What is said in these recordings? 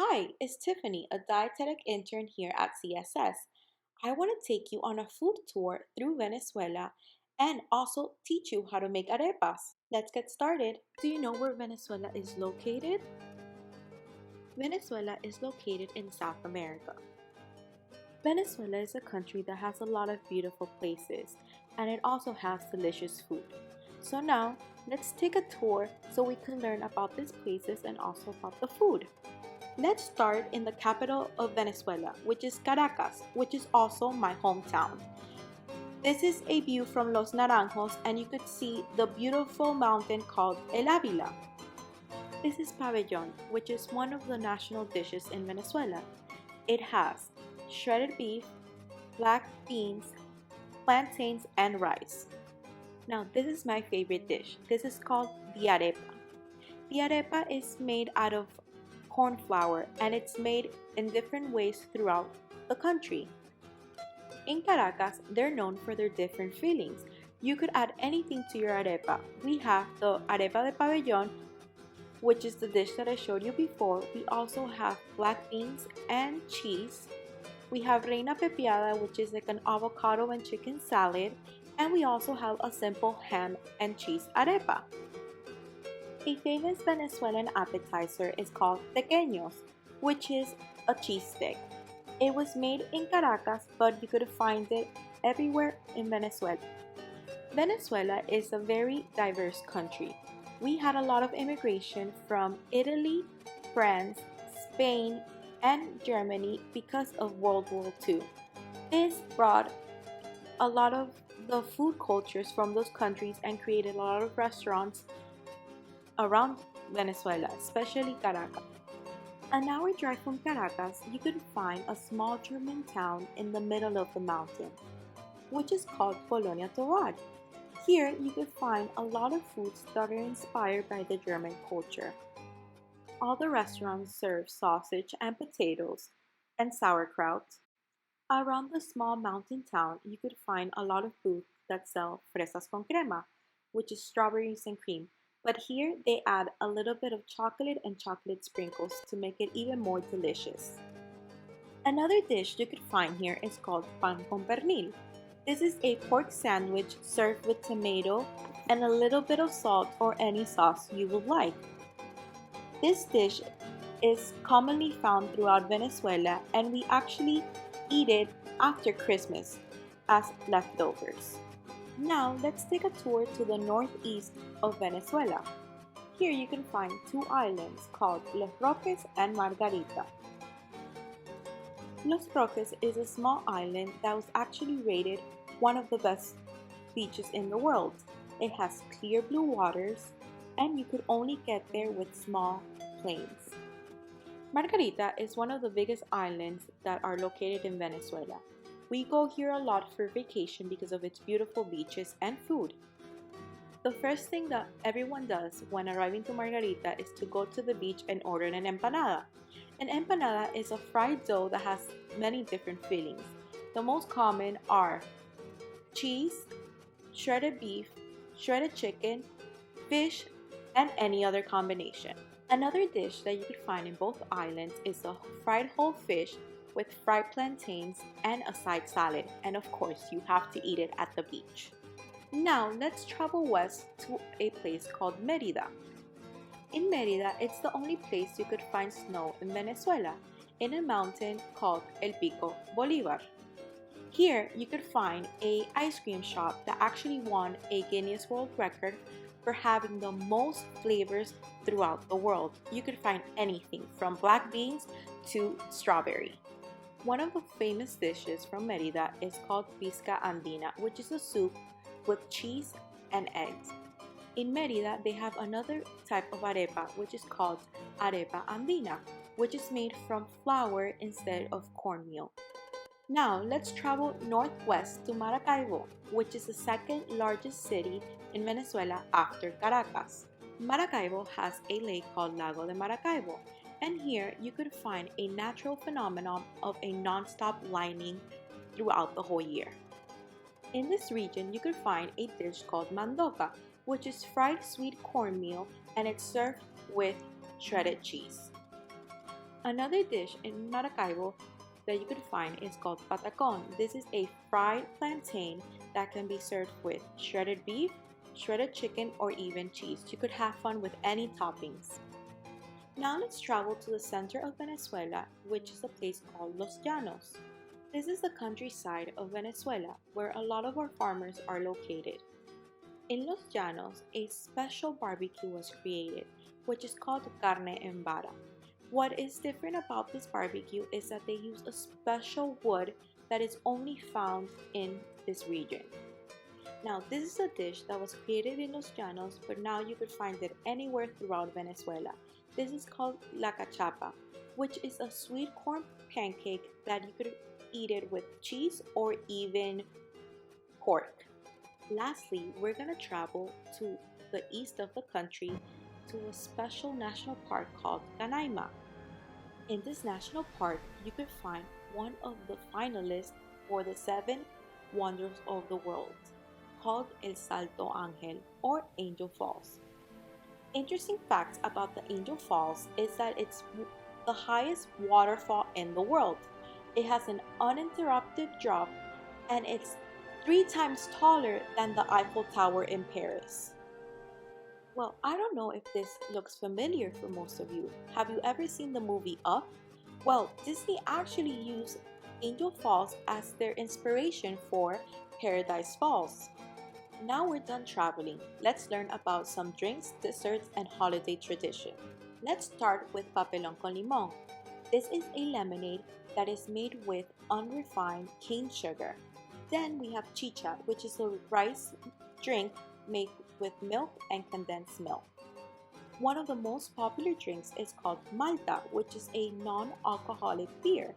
Hi, it's Tiffany, a dietetic intern here at CSS. I want to take you on a food tour through Venezuela and also teach you how to make arepas. Let's get started. Do you know where Venezuela is located? Venezuela is located in South America. Venezuela is a country that has a lot of beautiful places and it also has delicious food. So now, let's take a tour so we can learn about these places and also about the food. Let's start in the capital of Venezuela, which is Caracas, which is also my hometown. This is a view from Los Naranjos and you could see the beautiful mountain called El Ávila. This is pabellón, which is one of the national dishes in Venezuela. It has shredded beef, black beans, plantains, and rice. Now this is my favorite dish. This is called the arepa. The arepa is made out of corn flour and it's made in different ways throughout the country. In Caracas, they're known for their different fillings. You could add anything to your arepa. We have the arepa de pabellón, which is the dish that I showed you before. We also have black beans and cheese. We have reina pepiada, which is like an avocado and chicken salad. And we also have a simple ham and cheese arepa. A famous Venezuelan appetizer is called tequeños, which is a cheese stick. It was made in Caracas, but you could find it everywhere in Venezuela. Venezuela is a very diverse country. We had a lot of immigration from Italy, France, Spain, and Germany because of World War II. This brought a lot of the food cultures from those countries and created a lot of restaurants around Venezuela, especially Caracas. An hour drive from Caracas, you could find a small German town in the middle of the mountain, which is called Colonia Tovar. Here, you could find a lot of foods that are inspired by the German culture. All the restaurants serve sausage and potatoes and sauerkraut. Around the small mountain town, you could find a lot of booths that sell fresas con crema, which is strawberries and cream. But here they add a little bit of chocolate and chocolate sprinkles to make it even more delicious. Another dish you could find here is called pan con pernil. This is a pork sandwich served with tomato and a little bit of salt or any sauce you would like. This dish is commonly found throughout Venezuela and we actually eat it after Christmas as leftovers. Now let's take a tour to the northeast of Venezuela. Here you can find two islands called Los Roques and Margarita. Los Roques is a small island that was actually rated one of the best beaches in the world. It has clear blue waters and you could only get there with small planes. Margarita is one of the biggest islands that are located in Venezuela. We go here a lot for vacation because of its beautiful beaches and food. The first thing that everyone does when arriving to Margarita is to go to the beach and order an empanada. An empanada is a fried dough that has many different fillings. The most common are cheese, shredded beef, shredded chicken, fish, and any other combination. Another dish that you could find in both islands is a fried whole fish with fried plantains and a side salad, and of course you have to eat it at the beach. Now let's travel west to a place called Mérida. In Mérida, it's the only place you could find snow in Venezuela, in a mountain called El Pico Bolívar. Here you could find an ice cream shop that actually won a Guinness World Record for having the most flavors throughout the world. You could find anything from black beans to strawberry. One of the famous dishes from Mérida is called pizca andina, which is a soup with cheese and eggs. In Mérida, they have another type of arepa, which is called arepa andina, which is made from flour instead of cornmeal. Now, let's travel northwest to Maracaibo, which is the second largest city in Venezuela after Caracas. Maracaibo has a lake called Lago de Maracaibo, and here you could find a natural phenomenon of a non-stop lightning throughout the whole year. In this region, you could find a dish called mandoca, which is fried sweet cornmeal and it's served with shredded cheese. Another dish in Maracaibo that you could find is called patacon. This is a fried plantain that can be served with shredded beef, shredded chicken, or even cheese. You could have fun with any toppings. Now let's travel to the center of Venezuela, which is a place called Los Llanos. This is the countryside of Venezuela where a lot of our farmers are located. In Los Llanos, a special barbecue was created, which is called carne en vara. What is different about this barbecue is that they use a special wood that is only found in this region. Now, this is a dish that was created in Los Llanos, but now you could find it anywhere throughout Venezuela. This is called la cachapa, which is a sweet corn pancake that you could eat it with cheese or even pork. Lastly, we're going to travel to the east of the country to a special national park called Canaima. In this national park, you could find one of the finalists for the 7 Wonders of the World, called El Salto Ángel or Angel Falls. Interesting facts about the Angel Falls is that it's the highest waterfall in the world. It has an uninterrupted drop and it's 3 times taller than the Eiffel Tower in Paris. Well, I don't know if this looks familiar for most of you. Have you ever seen the movie Up? Well, Disney actually used Angel Falls as their inspiration for Paradise Falls. Now we're done traveling. Let's learn about some drinks, desserts, and holiday tradition. Let's start with papelón con limón. This is a lemonade that is made with unrefined cane sugar. Then we have chicha, which is a rice drink made with milk and condensed milk. One of the most popular drinks is called Malta, which is a non-alcoholic beer.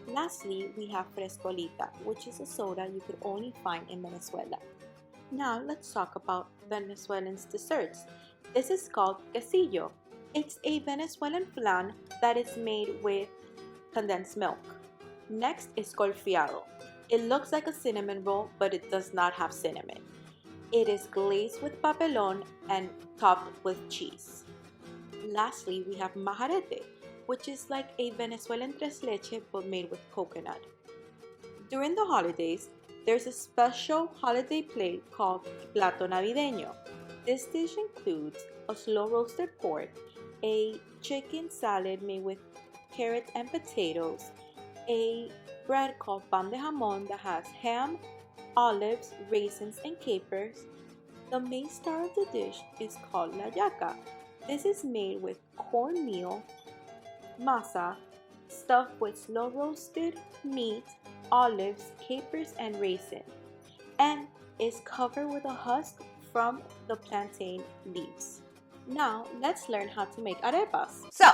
Lastly, we have frescolita, which is a soda you could only find in Venezuela. Now let's talk about Venezuelan's desserts. This is called quesillo. It's a Venezuelan flan that is made with condensed milk. Next is golfeado. It looks like a cinnamon roll, but it does not have cinnamon. It is glazed with papelón and topped with cheese. Lastly, we have majarete, which is like a Venezuelan tres leche but made with coconut. During the holidays, there's a special holiday plate called plato navideño. This dish includes a slow roasted pork, a chicken salad made with carrots and potatoes, a bread called pan de jamón that has ham, olives, raisins, and capers. The main star of the dish is called la yaca. This is made with cornmeal, masa, stuffed with slow roasted meat, olives, capers, and raisin, and is covered with a husk from the plantain leaves. Now, let's learn how to make arepas. So,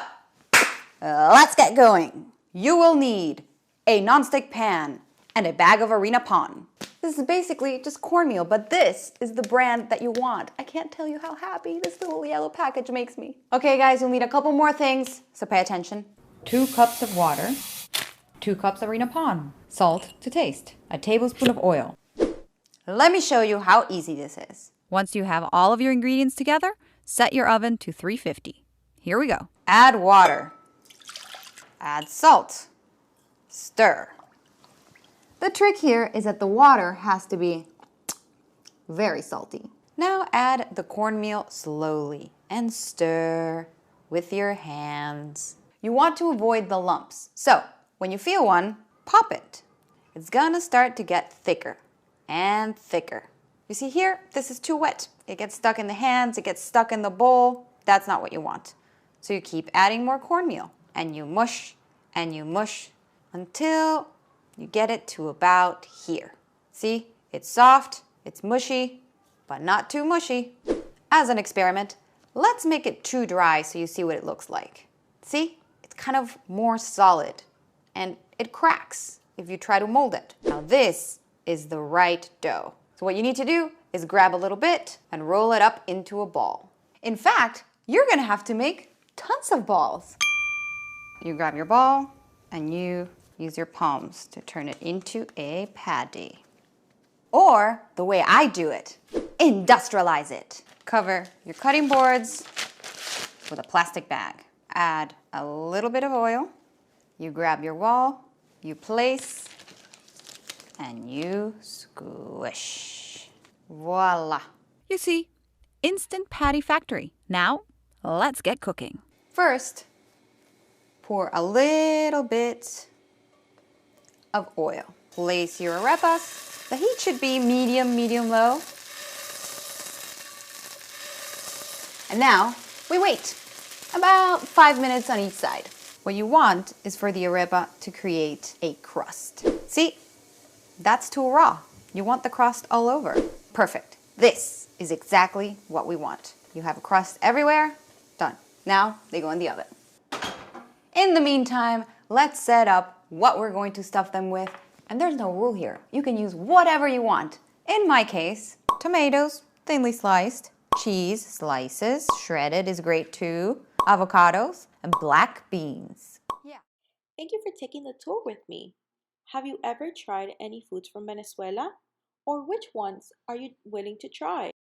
let's get going. You will need a nonstick pan and a bag of harina pan. This is basically just cornmeal, but this is the brand that you want. I can't tell you how happy this little yellow package makes me. Okay guys, you'll need a couple more things, so pay attention. 2 cups of water, 2 cups of harina pan, salt to taste, a tablespoon of oil. Let me show you how easy this is. Once you have all of your ingredients together, set your oven to 350. Here we go. Add water. Add salt. Stir. The trick here is that the water has to be very salty. Now add the cornmeal slowly and stir with your hands. You want to avoid the lumps, so when you feel one, pop it. It's gonna start to get thicker and thicker. You see here, this is too wet. It gets stuck in the hands, it gets stuck in the bowl. That's not what you want. So you keep adding more cornmeal and you mush until you get it to about here. See, it's soft, it's mushy, but not too mushy. As an experiment, let's make it too dry so you see what it looks like. See, it's kind of more solid and it cracks if you try to mold it. Now this is the right dough. So what you need to do is grab a little bit and roll it up into a ball. In fact, you're gonna have to make tons of balls. You grab your ball and you use your palms to turn it into a patty. Or, the way I do it, industrialize it. Cover your cutting boards with a plastic bag. add a little bit of oil. You grab your wall, you place, and you squish. Voila. You see, instant patty factory. Now, let's get cooking. First, pour a little bit of oil. Place your arepas. The heat should be medium, medium-low. And now, we wait about 5 minutes on each side. What you want is for the arepa to create a crust. See, that's too raw. You want the crust all over. Perfect. This is exactly what we want. You have a crust everywhere. Done. Now they go in the oven. In the meantime, let's set up what we're going to stuff them with. And there's no rule here. You can use whatever you want. In my case, tomatoes, thinly sliced, cheese, slices, shredded is great too, avocados, and black beans. Yeah. Thank you for taking the tour with me. Have you ever tried any foods from Venezuela? Or which ones are you willing to try?